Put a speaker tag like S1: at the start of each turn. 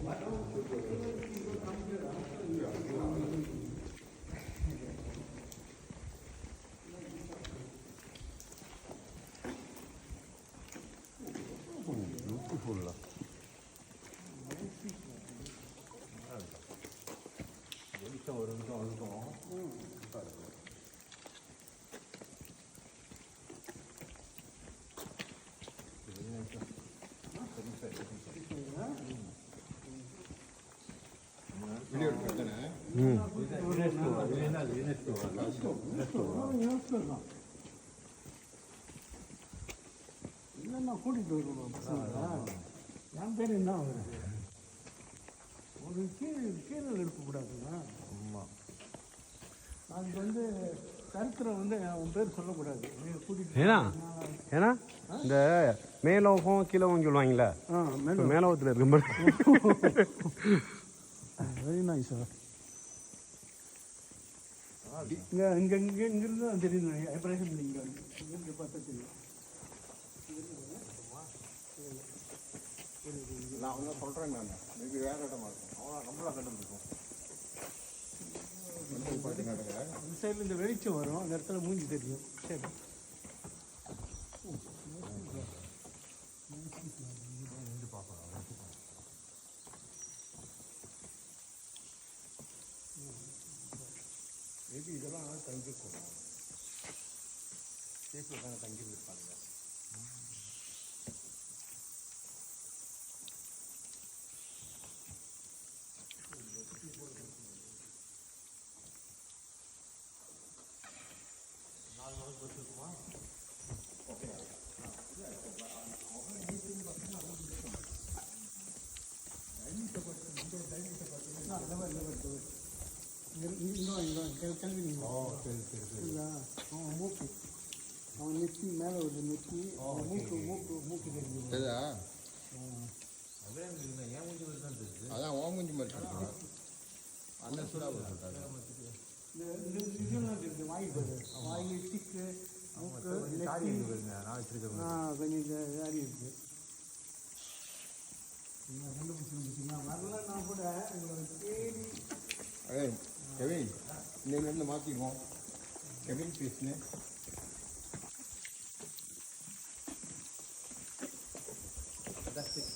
S1: Beautiful. வெளிச்சம் ஒரு நிமிஷம் வந்துட்டோம். வீடியோ எடுக்கிறேன்.
S2: இல்லைன்னா கூட்டிகிட்டு வருவோம். என் பேர் என்ன ஆகுது? ஒரு கீழே எடுக்கக்கூடாதுங்க.
S1: ஆமாம்.
S2: அதுக்கு வந்து கருத்தில் வந்து அவன் பேர் சொல்லக்கூடாது. கூட்டிகிட்டு
S3: ஏன்னா இந்த மேலோகம் கீழோகம் சொல்லுவாங்களே, மேலோகத்தில் இருக்க
S2: வெரி நைஸ் சார். இங்கிருந்து தெரியும். ஆப்ரேஷன் இங்கே பார்த்தா தெரியும்.
S1: நான் வந்து சொல்கிறேன். நான் மேபி வேறு இடமா இருக்கும். அவன் நம்மளா கண்டுபிடிக்கும்.
S2: இந்த சைடில் இந்த வெளிச்சம் வரும், அந்த இடத்துல மூஞ்சி தெரியும். சரி,
S1: மேபி இதெல்லாம் தங்கியிருக்கணும். சேஃபில் தானே தங்கியிருப்பாங்க.
S2: கிளம்பி அவன் மூக்கு, அவன் நெத்தி மேலே ஒரு நெத்தி, மூக்கு தெரிஞ்சு.
S1: அதான் ஓமஞ்சி மாதிரி அண்ணன் சூடாக சொல்கிறாரு.
S2: இதெல்லாம் இருக்குது. வாய் டிக்கு, மூக்கு, கொஞ்சம் இந்த வேறு இருக்குது. கண்டுபிடிச்சிருந்துச்சுன்னா வரலன்னா கூட எங்களை தேடி.
S1: கெவின், இன்னிலேருந்து மாற்றிடுவோம். கெவின் பேசுனேன்.
S2: That's it.